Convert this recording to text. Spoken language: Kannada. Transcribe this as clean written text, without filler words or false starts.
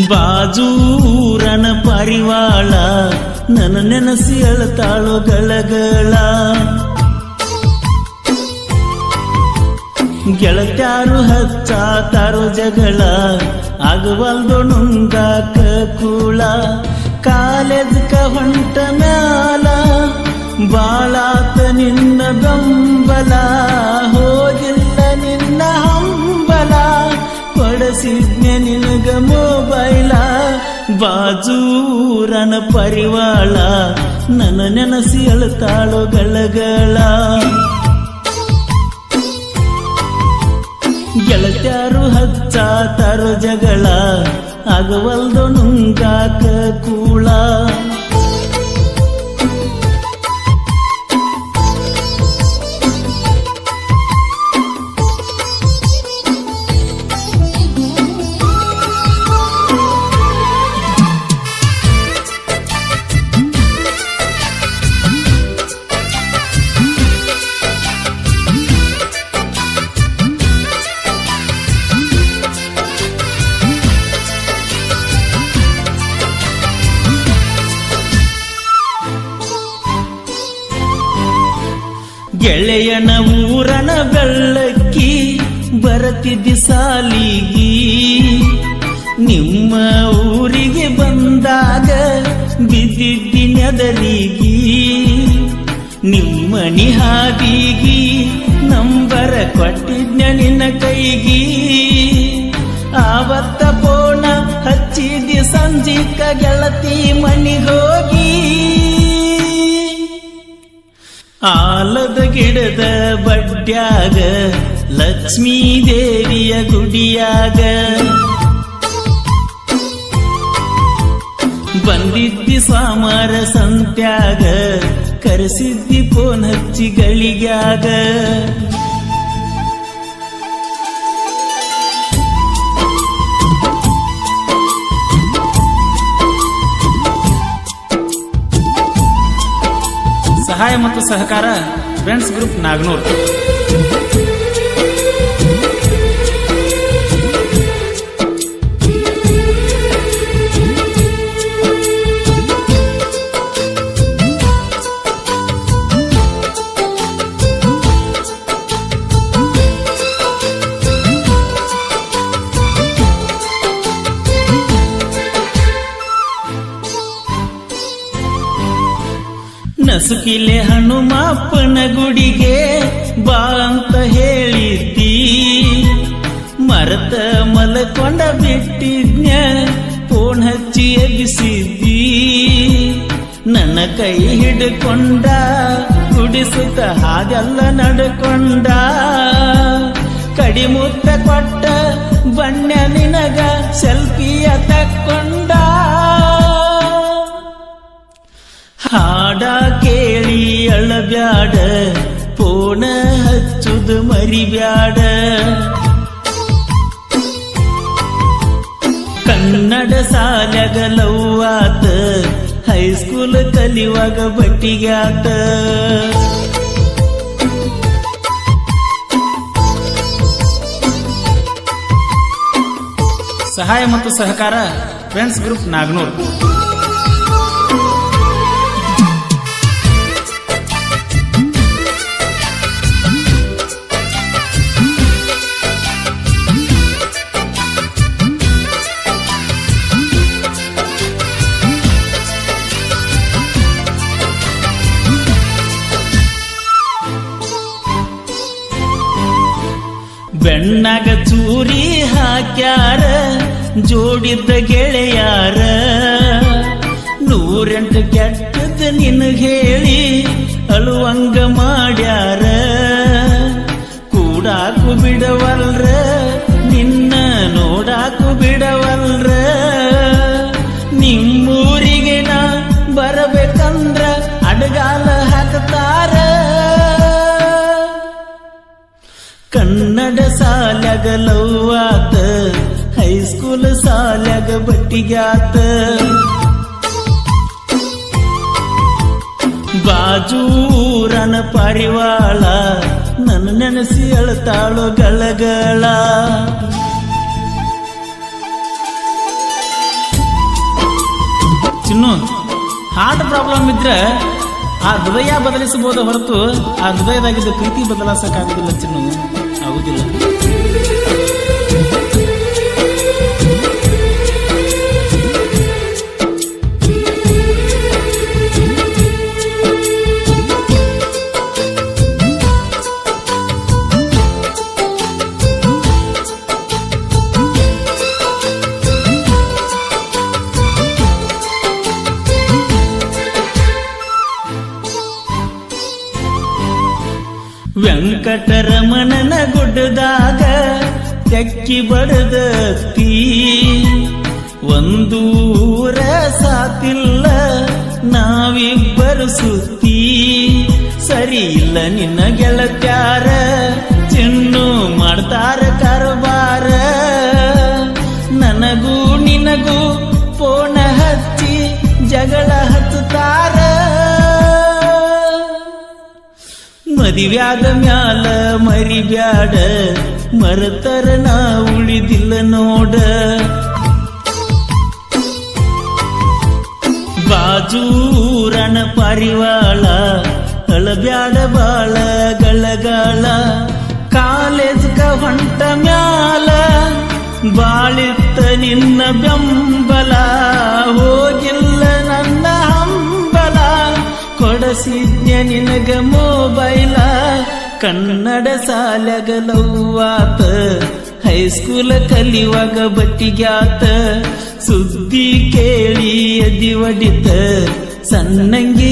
ಬಾಜೂರನ ಪರಿವಾಳ ನನ್ನ ನೆನಸಿ ಅಳತಾಳೋ ಗಳಗಳ. ಗೆಳತ್ಯಾರು ಹಚ್ಚಾತಾರೋ ಜಗಳ, ಆಗವಲ್ದೋ ನುಂಗಾಕ ಕೂಳ. ಕಾಲೇಜ್ಕ ಹೊಂಟ ಮ್ಯಾಲ ಬಾಳಾತ ನಿನ್ನ ಬೆಂಬಲ, ಹೋಗಿಲ್ಲ ನಿನ್ನ ಹಂಬಲ, ಕೊಡಸಿದ್ನೆ ನಿನಗ ಮೊಬೈಲ. ಬಾಜೂರನ ಪರಿವಾಳ ನನ್ನ ನೆನಸಿ ಅಳತಾಳೋ ಗಳಗಳ. ಗೆಳತ್ಯಾರು ಹಚ್ಚಾತಾರೋ ಜಗಳ, ಆಗವಲ್ದೋ ನುಂಗಾಕ ಕೂಳ. ಗೆಳೆಯನ ಊರನ ಬೆಳ್ಳಕ್ಕಿ ಬರತಿದ್ದಿ ಸಾಲಿಗಿ, ನಿಮ್ಮ ಊರಿಗೆ ಬಂದಾಗ ಬಿದ್ದಿದ್ದಿ ನೆದರಿಗಿ. ನಿಮ್ಮನಿ ಹಾದಿಗಿ ನಂಬರ ಕೊಟ್ಟಿದ್ನ ನಿನ್ನ ಕೈಗಿ, ಆವತ್ತ ಪೋಣ ಹಚ್ಚಿದ್ದಿ ಸಂಜಿಕ ಗೆಳತಿ ಮನಿಗೋಗಿ. ಆಲದ ಗಿಡದ ಬಡ್ಡ್ಯಾಗ ಲಕ್ಷ್ಮೀ ದೇವಿಯ ಗುಡಿಯಾಗ ಬಂದಿದ್ದಿ ಸ್ವಾಮರ ಸಂತ್ಯಾಗ, ಕರೆಸಿದ್ದಿ ಫೋನ್ ಹಚ್ಚಿ ಗಳಿಗ್ಯಾಗ. ಸಹಾಯ ಮತ್ತು ಸಹಕಾರ ಫ್ರೆಂಡ್ಸ್ ಗ್ರೂಪ್ ನಾಗನೂರ್. ನಸುಕಿಲೆ ಹನುಮಪ್ಪನ ಗುಡಿಗೆ ಬಾ ಅಂತ ಹೇಳಿದ್ದಿ, ಮರತ ಮಲಕೊಂಡ ಬಿಟ್ಟಿದ್ನ್ಯ ಫೋನ್ ಹಚ್ಚಿ ಎಬ್ಬಿಸಿದ್ದಿ. ನನ್ನ ಕೈ ಹಿಡ್ಕೊಂಡ ಗುಡಿಸುತ್ತ ಹಾಗೆಲ್ಲ ನಡ್ಕೊಂಡ, ಕಡಿಮುತ್ತ ಕೊಟ್ಟ ಬಣ್ಣ ನಿನಗ ಸೆಲ್ಫಿಯ ತಕ್ಕೊಂಡ. ಹಾಡ ಕೇಳಿ ಅಳಬ್ಯಾಡ, ಫೋನ ಹಚ್ಚುದು ಮರಿಬ್ಯಾಡ. ಕನ್ನಡ ಸಾಲ್ಯಾಗ ಲವ್ವಾತ, ಹೈಸ್ಕೂಲ್ ಕಲಿಯುವಾಗ ಬಟ್ಟಿಗ್ಯಾತ. ಸಹಾಯ ಮತ್ತು ಸಹಕಾರ ಫ್ರೆಂಡ್ಸ್ ಗ್ರೂಪ್ ನಾಗನೂರ್. ಬೆಣ್ಣಾಗ ಚೂರಿ ಹಾಕ್ಯಾರ ಜೋಡಿದ್ದ ಗೆಳೆಯಾರ, 108 ಕೆಟ್ಟದ ನಿನಗೆ ಹೇಳಿ ಅಳುವಂಗ ಮಾಡ್ಯಾರ. ಕೂಡಾಕು ಬಿಡವಲ್ರ, ನಿನ್ನ ನೋಡಾಕು ಬಿಡವಲ್ರ. ನಿಮ್ಮೂರಿಗೆ ನಾ ಬರಬೇಕಂದ್ರ ಅಡಗಾಲ ಹಾಕ್ತಾರ. ಕನ್ನಡ ಸಾಲ್ಯಾಗ ಲವ್ವಾತ, ಹೈಸ್ಕೂಲ್ ಸಾಲ್ಯಾಗ ಬಟ್ಟಿಗ್ಯಾತ. ಬಾಜೂರನ ಪರಿವಾಳ ನನ್ನ ನೆನಸಿ ಅಳತಾಳೋ ಗಳಗಳ. ಚಿನ್ನು, ಹಾರ್ಟ್ ಪ್ರಾಬ್ಲಮ್ ಇದ್ರೆ ಆ ಹೃದಯ ಬದಲಿಸಬಹುದು ಹೊರತು ಆ ಹೃದಯದಾಗಿದ್ದ ಪ್ರೀತಿ ಬದಲಾಯಿಸಕ್ಕಾಗುದಿಲ್ಲ ಚಿನ್ನು, ಆಗುದಿಲ್ಲ. ವೆಂಕಟರಮಣನ ಗುಡ್ಡದಾಗ ತೆಕ್ಕಿ ಬಡದತ್ತಿ, ಒಂದೂರ ಸಾತಿಲ್ಲ ನಾವಿಬ್ಬರು ಸುತ್ತಿ. ಸರಿ ಇಲ್ಲ ನಿನ್ನ ಗೆಳತ್ಯಾರ, ಚಿನ್ನು ಮಾಡ್ತಾರ ಕಾರಬಾರ. ನನಗೂ ನಿನಗೂ ಫೋನ ಹಚ್ಚಿ ಜಗಳ ಹಚ್ಚುತ್ತಾರ. ಮದಿವ್ಯಾದ ಮ್ಯಾಲ ಮರಿಬ್ಯಾಡ, ಮರತರ ನಾ ಉಳಿದಿಲ್ಲ ನೋಡ. ಬಾಜೂರನ ಪಾರಿವಾಳ ಅಳಬ್ಯಾಡ ಬಾಳ ಗಳಗಾಳ. ಕಾಲೇಜ್ಗ ಹೊಂಟ ಮ್ಯಾಲ ಬಾಳಿತ್ತ ನಿನ್ನ ಬೆಂಬಲ, ಹೋಗಿಲ್ಲ ನನ್ನ ಹಂಬಲ. ಕೊಡಸಿದ್ಯ ನಿನಗ ಮೊಬೈಲ, ಕನ್ನಡ ಸಾಲಗಲವ್ವಾತ. ಹೈಸ್ಕೂಲ ಕಲಿಯುವಾಗ ಬಟ್ಟಿಗ್ಯಾತ, ಸುದ್ದಿ ಕೇಳಿ ಎದಿ ಒಡಿತ ಸಣ್ಣಂಗಿ